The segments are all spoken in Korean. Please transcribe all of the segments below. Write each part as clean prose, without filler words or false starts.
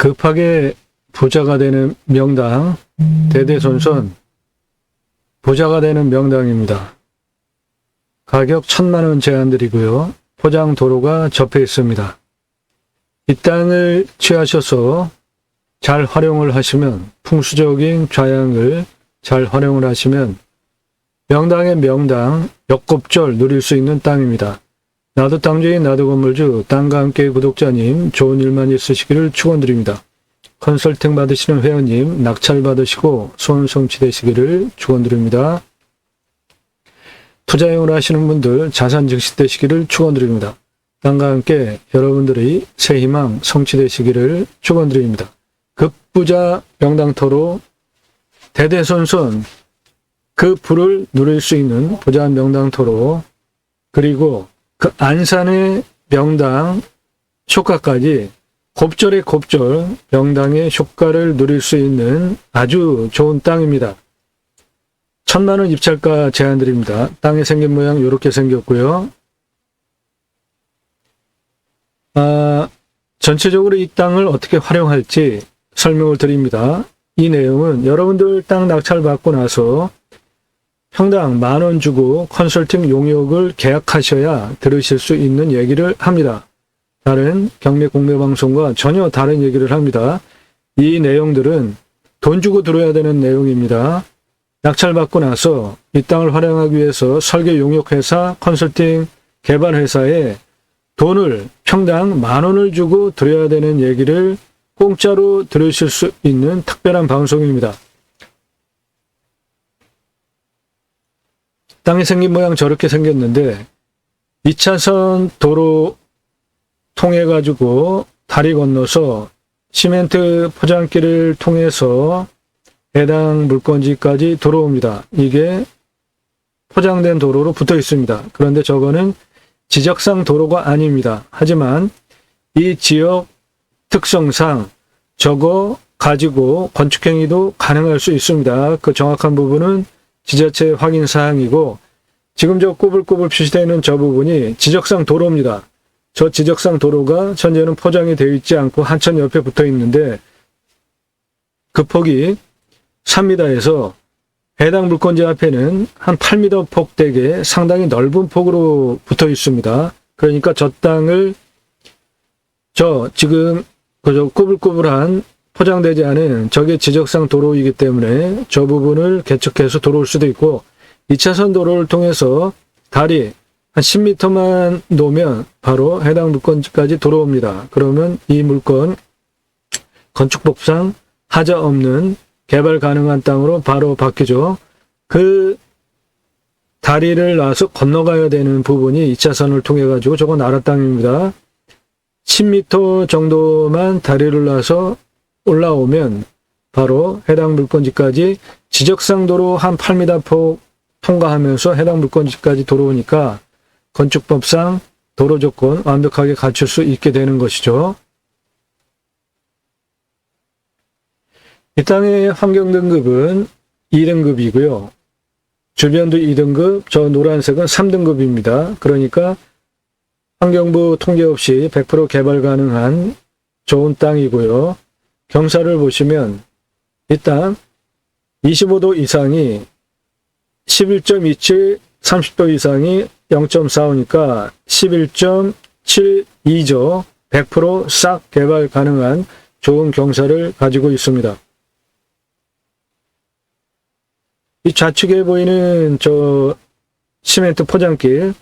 급하게 부자가 되는 명당, 대대손손 부자가 되는 명당입니다. 가격 1,000만원 제한드리고요. 포장 도로가 접해 있습니다. 이 땅을 취하셔서 잘 활용을 하시면, 풍수적인 좌양을 잘 활용을 하시면 명당의 명당, 역곱절 누릴 수 있는 땅입니다. 나도 땅주인 나도 건물주, 땅과 함께 구독자님 좋은 일만 있으시기를 축원드립니다. 컨설팅 받으시는 회원님 낙찰 받으시고 소원 성취되시기를 축원드립니다. 투자용을 하시는 분들 자산 증식되시기를 축원드립니다. 땅과 함께 여러분들의 새 희망 성취되시기를 축원드립니다. 급부자 명당토로 대대손손 그 부를 누릴 수 있는 부자 명당토로, 그리고 그 안산의 명당 효과까지 곱절의 곱절 명당의 효과를 누릴 수 있는 아주 좋은 땅입니다. 1,000만원 입찰가 제한드립니다. 땅의 생긴 모양 이렇게 생겼고요. 전체적으로 이 땅을 어떻게 활용할지 설명을 드립니다. 이 내용은 여러분들 땅 낙찰 받고 나서 평당 10,000원 주고 컨설팅 용역을 계약하셔야 들으실 수 있는 얘기를 합니다. 다른 경매 공매 방송과 전혀 다른 얘기를 합니다. 이 내용들은 돈 주고 들어야 되는 내용입니다. 낙찰 받고 나서 이 땅을 활용하기 위해서 설계 용역회사, 컨설팅 개발회사에 돈을 평당 10,000원을 주고 드려야 되는 얘기를 공짜로 들으실 수 있는 특별한 방송입니다. 땅이 생긴 모양 저렇게 생겼는데 2차선 도로 통해 가지고 다리 건너서 시멘트 포장기를 통해서 해당 물건지까지 들어옵니다. 이게 포장된 도로로 붙어 있습니다. 그런데 저거는 지적상 도로가 아닙니다. 하지만 이 지역 특성상 저거 가지고 건축행위도 가능할 수 있습니다. 그 정확한 부분은 지자체 확인 사항이고, 지금 저 꼬불꼬불 표시되어 있는 저 부분이 지적상 도로입니다. 저 지적상 도로가 현재는 포장이 되어 있지 않고 한참 옆에 붙어 있는데 그 폭이 3m에서 해당 물건지 앞에는 한 8m 폭되게 상당히 넓은 폭으로 붙어 있습니다. 그러니까 저 땅을 지금 그저 꼬불꼬불한 포장되지 않은 저게 지적상 도로이기 때문에 저 부분을 개척해서 들어올 수도 있고, 2차선 도로를 통해서 다리 한 10m만 놓으면 바로 해당 물건까지 들어옵니다. 그러면 이 물건 건축법상 하자 없는 개발 가능한 땅으로 바로 바뀌죠. 그 다리를 놔서 건너가야 되는 부분이 2차선을 통해 가지고 저건 나라 땅입니다. 10m 정도만 다리를 놔서 올라오면 바로 해당 물건지까지 지적상 도로 한 8m 폭 통과하면서 해당 물건지까지 들어오니까 건축법상 도로 조건 완벽하게 갖출 수 있게 되는 것이죠. 이 땅의 환경 등급은 2등급이고요. 주변도 2등급, 저 노란색은 3등급입니다. 그러니까 환경부 통제 없이 100% 개발 가능한 좋은 땅이고요. 경사를 보시면 이 땅 25도 이상이 11.27, 30도 이상이 0.45니까 11.72죠. 100% 싹 개발 가능한 좋은 경사를 가지고 있습니다. 이 좌측에 보이는 저 시멘트 포장길,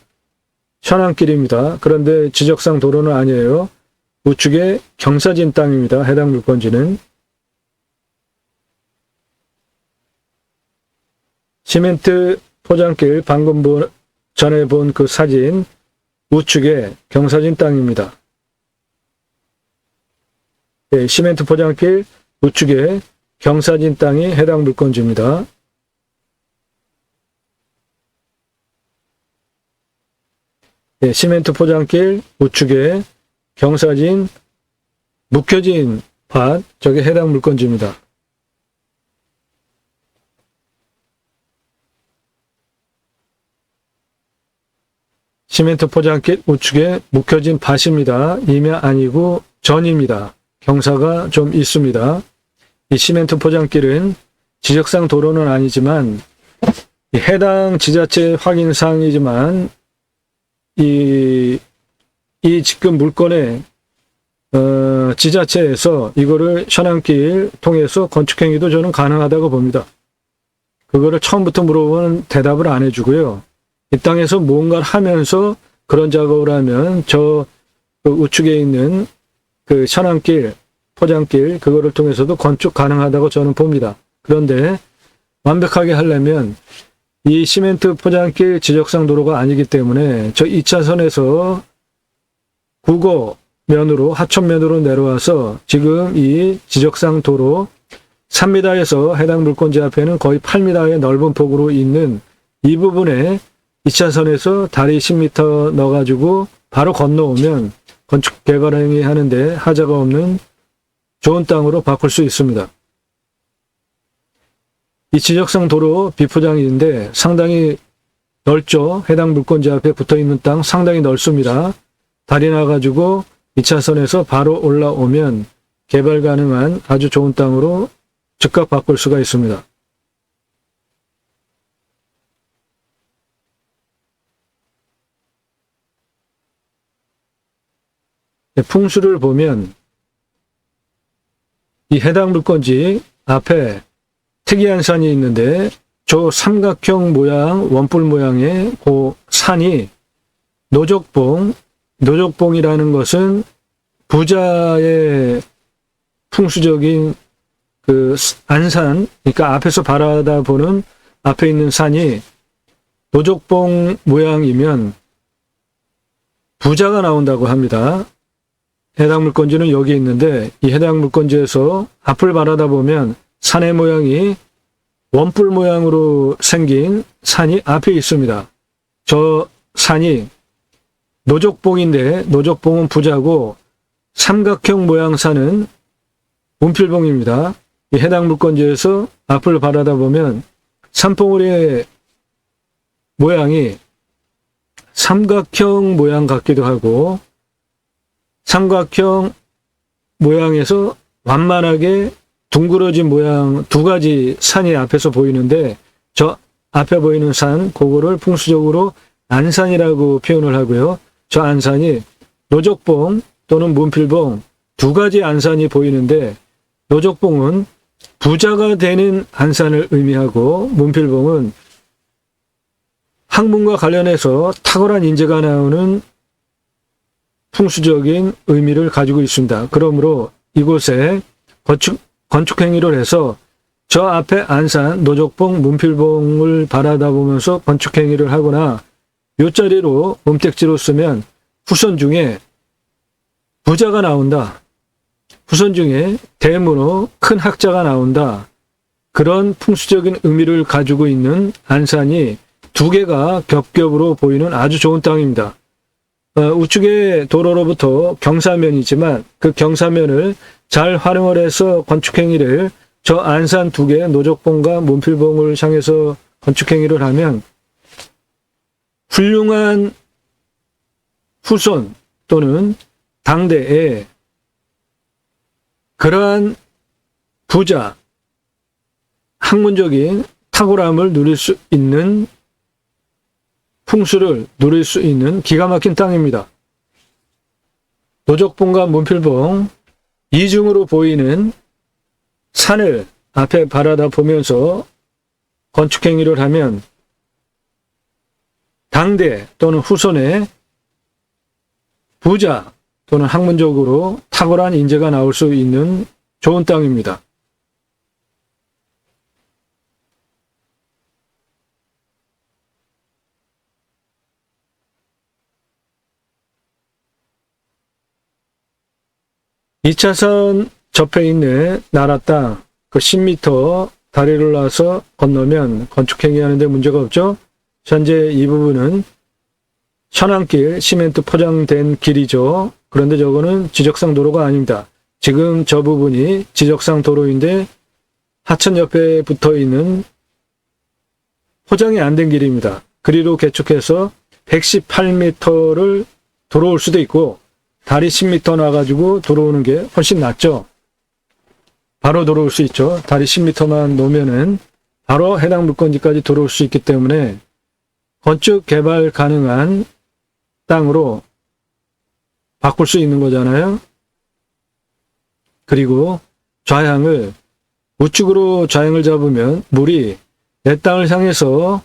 현안길입니다. 그런데 지적상 도로는 아니에요. 우측에 경사진 땅입니다. 해당 물건지는. 시멘트 포장길 방금 전에 본 그 사진 우측에 경사진 땅입니다. 네, 시멘트 포장길 우측에 경사진 땅이 해당 물건지입니다. 네, 시멘트 포장길 우측에 경사진 묵혀진 밭, 저게 해당 물건지입니다. 시멘트 포장길 우측에 묵혀진 밭입니다. 이면 아니고 전입니다. 경사가 좀 있습니다. 이 시멘트 포장길은 지적상 도로는 아니지만 해당 지자체 확인사항이지만 이 지금 물건에 지자체에서 이거를 현안길 통해서 건축행위도 저는 가능하다고 봅니다. 그거를 처음부터 물어보면 대답을 안 해주고요. 이 땅에서 뭔가를 하면서 그런 작업을 하면 저 우측에 있는 그 현안길, 포장길 그거를 통해서도 건축 가능하다고 저는 봅니다. 그런데 완벽하게 하려면 이 시멘트 포장길 지적상 도로가 아니기 때문에 저 2차선에서 국어면으로 하천면으로 내려와서 지금 이 지적상 도로 3m에서 해당 물건지 앞에는 거의 8m의 넓은 폭으로 있는 이 부분에 2차선에서 다리 10m 넣어가지고 바로 건너오면 건축 개발 행위 하는데 하자가 없는 좋은 땅으로 바꿀 수 있습니다. 이 지적상 도로 비포장인데 상당히 넓죠. 해당 물건지 앞에 붙어있는 땅 상당히 넓습니다. 다리 나가지고 2차선에서 바로 올라오면 개발 가능한 아주 좋은 땅으로 즉각 바꿀 수가 있습니다. 풍수를 보면 이 해당 물건지 앞에 특이한 산이 있는데 저 삼각형 모양, 원뿔 모양의 그 산이 노적봉이라는 것은 부자의 풍수적인 그 안산, 그러니까 앞에서 바라다보는 앞에 있는 산이 노적봉 모양이면 부자가 나온다고 합니다. 해당 물건지는 여기 있는데 이 해당 물건지에서 앞을 바라다보면 산의 모양이 원뿔 모양으로 생긴 산이 앞에 있습니다. 저 산이 노적봉인데 노적봉은 부자고 삼각형 모양 산은 문필봉입니다. 이 해당 물건지에서 앞을 바라다보면 산봉우리의 모양이 삼각형 모양 같기도 하고 삼각형 모양에서 완만하게 둥그러진 모양 두 가지 산이 앞에서 보이는데 저 앞에 보이는 산 그거를 풍수적으로 안산이라고 표현을 하고요. 저 안산이 노적봉 또는 문필봉 두 가지 안산이 보이는데 노적봉은 부자가 되는 안산을 의미하고 문필봉은 학문과 관련해서 탁월한 인재가 나오는 풍수적인 의미를 가지고 있습니다. 그러므로 이곳에 건축 행위를 해서 저 앞에 안산, 노적봉, 문필봉을 바라다보면서 건축 행위를 하거나 요 자리로 음택지로 쓰면 후손 중에 부자가 나온다. 후손 중에 대문호 큰 학자가 나온다. 그런 풍수적인 의미를 가지고 있는 안산이 두 개가 겹겹으로 보이는 아주 좋은 땅입니다. 우측의 도로로부터 경사면이지만 그 경사면을 잘 활용을 해서 건축행위를 저 안산 두 개 노적봉과 문필봉을 향해서 건축행위를 하면 훌륭한 후손 또는 당대에 그러한 부자, 학문적인 탁월함을 누릴 수 있는 풍수를 누릴 수 있는 기가 막힌 땅입니다. 노적봉과 문필봉 이중으로 보이는 산을 앞에 바라다 보면서 건축행위를 하면 당대 또는 후손의 부자 또는 학문적으로 탁월한 인재가 나올 수 있는 좋은 땅입니다. (2차선) 접해 있는 나라 땅, 그 10m 다리를 놔서 건너면 건축행위 하는데 문제가 없죠. 현재 이 부분은 현안길, 시멘트 포장된 길이죠. 그런데 저거는 지적상 도로가 아닙니다. 지금 저 부분이 지적상 도로인데 하천 옆에 붙어 있는 포장이 안 된 길입니다. 그리로 개축해서 118m를 들어올 수도 있고 다리 10m 나가지고 들어오는 게 훨씬 낫죠. 바로 들어올 수 있죠. 다리 10m만 놓으면은 바로 해당 물건지까지 들어올 수 있기 때문에 건축 개발 가능한 땅으로 바꿀 수 있는 거잖아요. 그리고 좌향을 우측으로 좌향을 잡으면 물이 내 땅을 향해서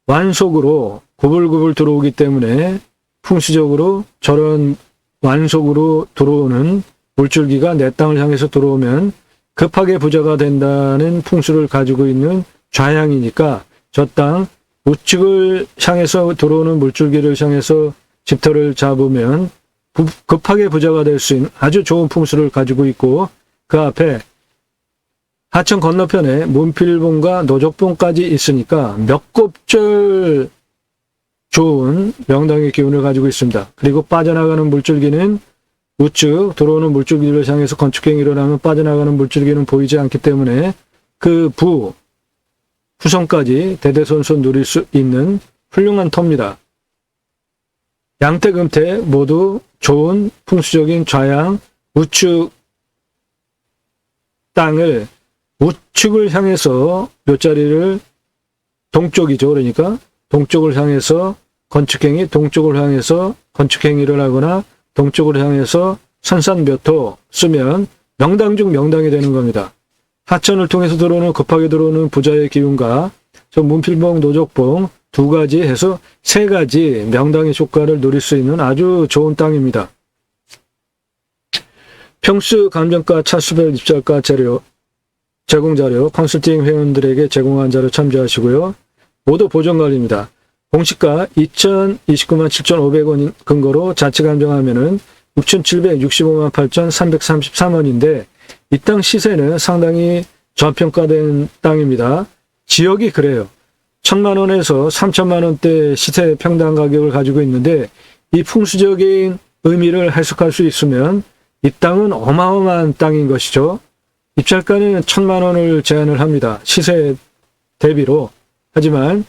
완속으로 구불구불 들어오기 때문에 풍수적으로 저런 완속으로 들어오는 물줄기가 내 땅을 향해서 들어오면 급하게 부자가 된다는 풍수를 가지고 있는 좌향이니까 저 땅 우측을 향해서 들어오는 물줄기를 향해서 집터를 잡으면 급하게 부자가 될 수 있는 아주 좋은 풍수를 가지고 있고, 그 앞에 하천 건너편에 문필봉과 노적봉까지 있으니까 몇 곱절 좋은 명당의 기운을 가지고 있습니다. 그리고 빠져나가는 물줄기는 우측 들어오는 물줄기를 향해서 건축행위를 하면 빠져나가는 물줄기는 보이지 않기 때문에 그 후성까지 대대손손 누릴 수 있는 훌륭한 터입니다. 양태금태 모두 좋은 풍수적인 좌향 우측 땅을 우측을 향해서 묘자리를 동쪽이죠. 그러니까 동쪽을 향해서 건축행위, 동쪽을 향해서 건축행위를 하거나 동쪽을 향해서 산산묘토 쓰면 명당 중 명당이 되는 겁니다. 하천을 통해서 들어오는 급하게 들어오는 부자의 기운과 저 문필봉, 노적봉 두 가지 해서 세 가지 명당의 효과를 누릴 수 있는 아주 좋은 땅입니다. 평수 감정가 차수별 입찰가 제공 자료 컨설팅 회원들에게 제공한 자료 참조하시고요. 모두 보정관리입니다. 공시가 2,029만 7,500원 근거로 자체 감정하면은 6,765만 8,333원인데 이 땅 시세는 상당히 저평가된 땅입니다. 지역이 그래요. 1,000만 원에서 3,000만 원대 시세 평당 가격을 가지고 있는데 이 풍수적인 의미를 해석할 수 있으면 이 땅은 어마어마한 땅인 것이죠. 입찰가는 1,000만 원을 제한을 합니다. 시세 대비로. 하지만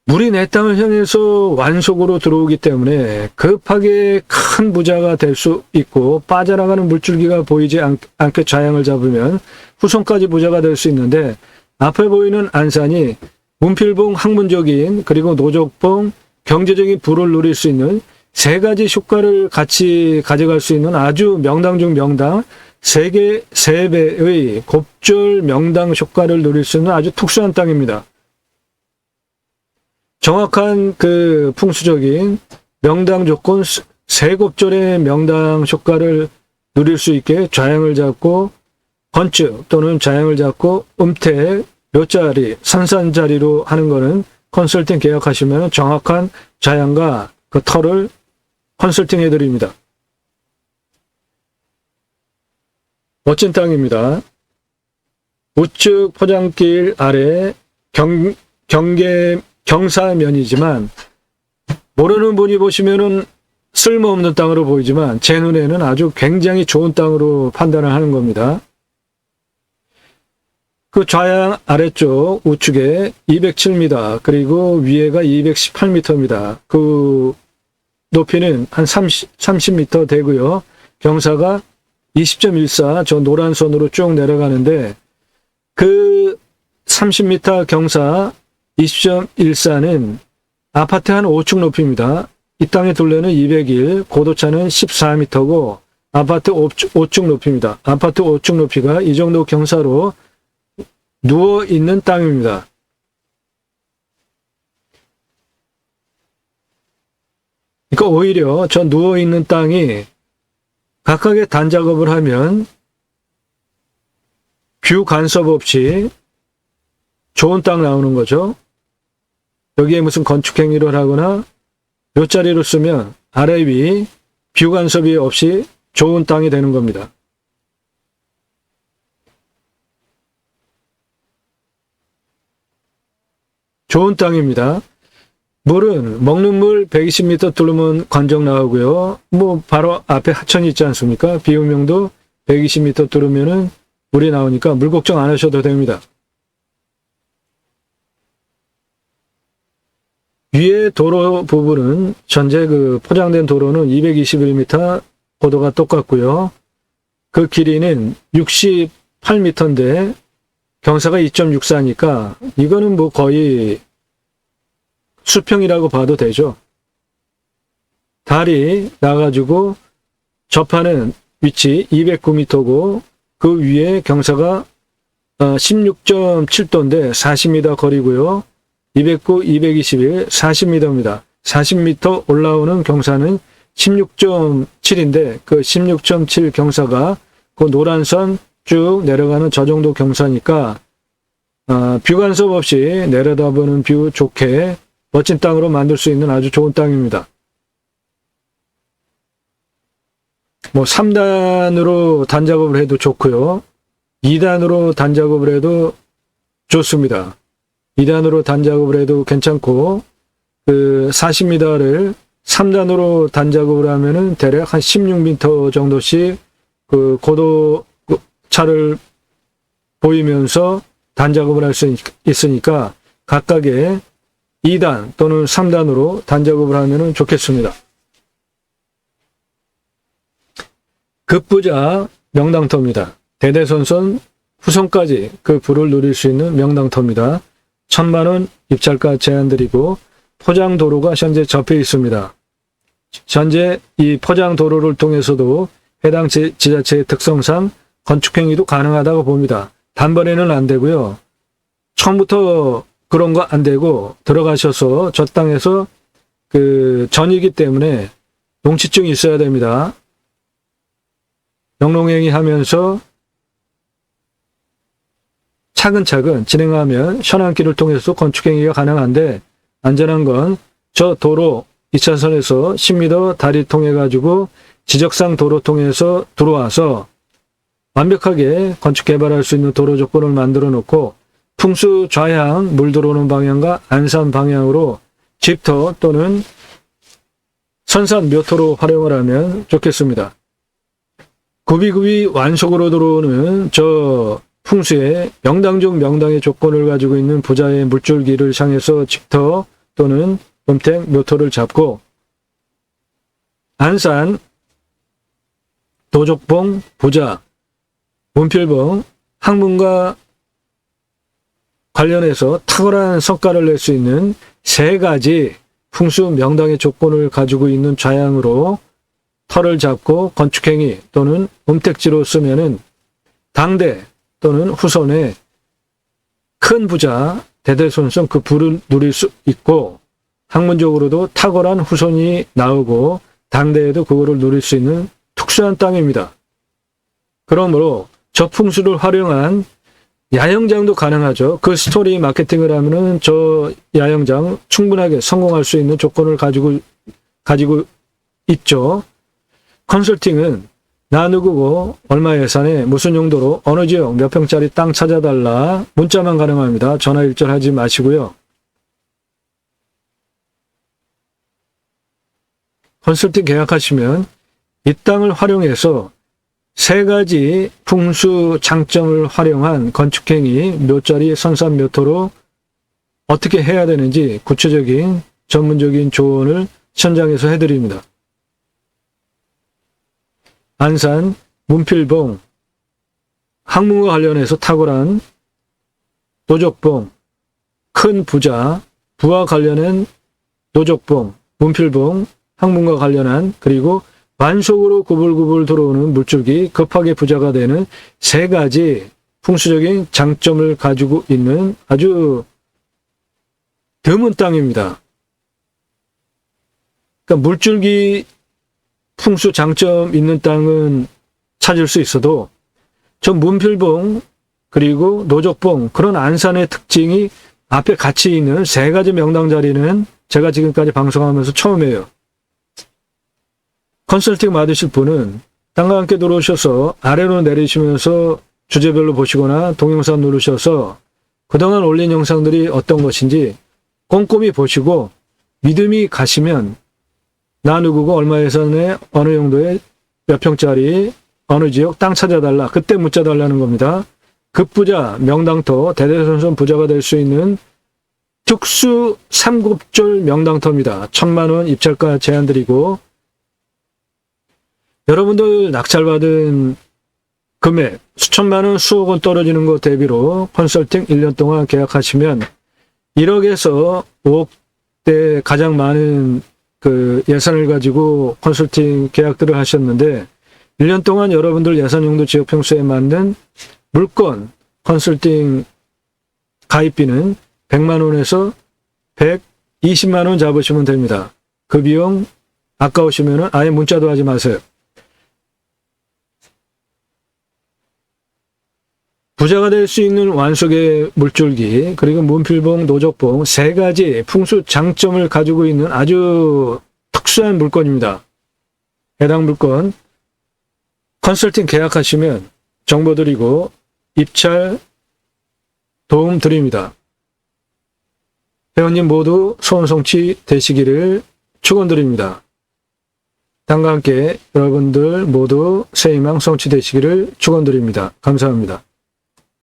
물이 내 땅을 향해서 완속으로 들어오기 때문에 급하게 큰 부자가 될 수 있고 빠져나가는 물줄기가 보이지 않게 좌향을 잡으면 후손까지 부자가 될 수 있는데 앞에 보이는 안산이 문필봉 학문적인 그리고 노적봉 경제적인 부를 누릴 수 있는 세 가지 효과를 같이 가져갈 수 있는 아주 명당 중 명당 세 배의 곱절 명당 효과를 누릴 수 있는 아주 특수한 땅입니다. 정확한 그 풍수적인 명당 조건 세 곱절의 명당 효과를 누릴 수 있게 좌향을 잡고 건축 또는 좌향을 잡고 음택 묘자리 산산자리로 하는 거는 컨설팅 계약하시면 정확한 좌향과 그 터를 컨설팅 해드립니다. 멋진 땅입니다. 우측 포장길 아래 경사면이지만 모르는 분이 보시면은 쓸모없는 땅으로 보이지만 제 눈에는 아주 굉장히 좋은 땅으로 판단을 하는 겁니다. 그 좌향 아래쪽 우측에 207m 그리고 위에가 218m입니다. 그 높이는 한 30m 되고요. 경사가 20.14 저 노란 선으로 쭉 내려가는데 그 30m 경사 20.14는 아파트 한 5층 높이입니다. 이 땅의 둘레는 201, 고도차는 14m고 아파트 5층 높이입니다. 아파트 5층 높이가 이 정도 경사로 누워있는 땅입니다. 그러니까 오히려 저 누워있는 땅이 각각의 단작업을 하면 뷰 간섭 없이 좋은 땅 나오는 거죠. 여기에 무슨 건축행위를 하거나 묘자리로 쓰면 아래 위 뷰 간섭이 없이 좋은 땅이 되는 겁니다. 좋은 땅입니다. 물은 먹는 물 120m 뚫으면 관정 나오고요. 뭐 바로 앞에 하천이 있지 않습니까? 비용명도 120m 뚫으면은 물이 나오니까 물 걱정 안 하셔도 됩니다. 위에 도로 부분은 현재 그 포장된 도로는 221m, 고도가 똑같고요. 그 길이는 68m인데 경사가 2.64니까 이거는 뭐 거의 수평이라고 봐도 되죠. 달이 나가지고 접하는 위치 209m고 그 위에 경사가 16.7도인데 40m 거리고요. 209, 221, 40m입니다. 40m 올라오는 경사는 16.7인데 그 16.7 경사가 그 노란 선 쭉 내려가는 저 정도 경사니까 뷰 간섭 없이 내려다보는 뷰 좋게 멋진 땅으로 만들 수 있는 아주 좋은 땅입니다. 뭐 3단으로 단작업을 해도 좋고요. 2단으로 단작업을 해도 좋습니다. 2단으로 단작업을 해도 괜찮고 그 40m를 3단으로 단작업을 하면은 대략 한 16m 정도씩 그 고도 차를 보이면서 단작업을 할 수 있으니까 각각의 2단 또는 3단으로 단작업을 하면은 좋겠습니다. 급부자 명당터입니다. 대대손손 후손까지 그 부를 누릴 수 있는 명당터입니다. 1000만원 입찰가 제한드리고 포장도로가 현재 접해 있습니다. 현재 이 포장도로를 통해서도 해당 지자체의 특성상 건축행위도 가능하다고 봅니다. 단번에는 안 되고요. 처음부터 그런 거 안 되고 들어가셔서 저 땅에서 그 전이기 때문에 농취증이 있어야 됩니다. 영농행위 하면서 차근차근 진행하면 현안길을 통해서 건축행위가 가능한데 안전한 건 저 도로 2차선에서 10m 다리 통해 가지고 지적상 도로 통해서 들어와서 완벽하게 건축 개발할 수 있는 도로 조건을 만들어 놓고 풍수 좌향 물 들어오는 방향과 안산 방향으로 집터 또는 선산 묘토로 활용을 하면 좋겠습니다. 구비구비 완속으로 들어오는 저 풍수의 명당 중 명당의 조건을 가지고 있는 부자의 물줄기를 향해서 집터 또는 음택 묘토를 잡고 안산 도적봉 부자 문필봉 학문과 관련해서 탁월한 성과를 낼 수 있는 세 가지 풍수 명당의 조건을 가지고 있는 좌향으로 터를 잡고 건축행위 또는 음택지로 쓰면은 당대 또는 후손의 큰 부자 대대손손 그 부를 누릴 수 있고 학문적으로도 탁월한 후손이 나오고 당대에도 그거를 누릴 수 있는 특수한 땅입니다. 그러므로 저 풍수를 활용한 야영장도 가능하죠. 그 스토리 마케팅을 하면은 저 야영장 충분하게 성공할 수 있는 조건을 가지고 있죠. 컨설팅은 나 누구고 얼마 예산에 무슨 용도로 어느 지역 몇 평짜리 땅 찾아달라 문자만 가능합니다. 전화 일절하지 마시고요. 컨설팅 계약하시면 이 땅을 활용해서 세 가지 풍수 장점을 활용한 건축행위 묘자리 선산 묘토로 어떻게 해야 되는지 구체적인 전문적인 조언을 현장에서 해드립니다. 안산 문필봉 학문과 관련해서 탁월한 도적봉 큰 부자 부와 관련한 도적봉 문필봉 학문과 관련한 그리고 완속으로 구불구불 들어오는 물줄기 급하게 부자가 되는 세 가지 풍수적인 장점을 가지고 있는 아주 드문 땅입니다. 그러니까 물줄기 풍수 장점 있는 땅은 찾을 수 있어도 저 문필봉 그리고 노적봉 그런 안산의 특징이 앞에 같이 있는 세 가지 명당 자리는 제가 지금까지 방송하면서 처음이에요. 컨설팅 받으실 분은 땅과 함께 들어오셔서 아래로 내리시면서 주제별로 보시거나 동영상 누르셔서 그동안 올린 영상들이 어떤 것인지 꼼꼼히 보시고 믿음이 가시면 나 누구고 얼마 예산에 어느 용도의 몇 평짜리 어느 지역 땅 찾아달라 그때 문자 달라는 겁니다. 급부자 명당터 대대손손 부자가 될 수 있는 특수 3급절 명당터입니다. 1,000만원 입찰가 제한드리고 여러분들 낙찰받은 금액 수천만원 수억원 떨어지는 것 대비로 컨설팅 1년 동안 계약하시면 1억에서 5억대 가장 많은 그 예산을 가지고 컨설팅 계약들을 하셨는데 1년 동안 여러분들 예산용도 지역평수에 맞는 물건 컨설팅 가입비는 100만원에서 120만원 잡으시면 됩니다. 그 비용 아까우시면 아예 문자도 하지 마세요. 부자가 될 수 있는 완숙의 물줄기 그리고 문필봉, 노적봉 세 가지 풍수 장점을 가지고 있는 아주 특수한 물건입니다. 해당 물건 컨설팅 계약하시면 정보 드리고 입찰 도움 드립니다. 회원님 모두 소원 성취 되시기를 축원드립니다. 당과 함께 여러분들 모두 새희망 성취되시기를 축원드립니다. 감사합니다.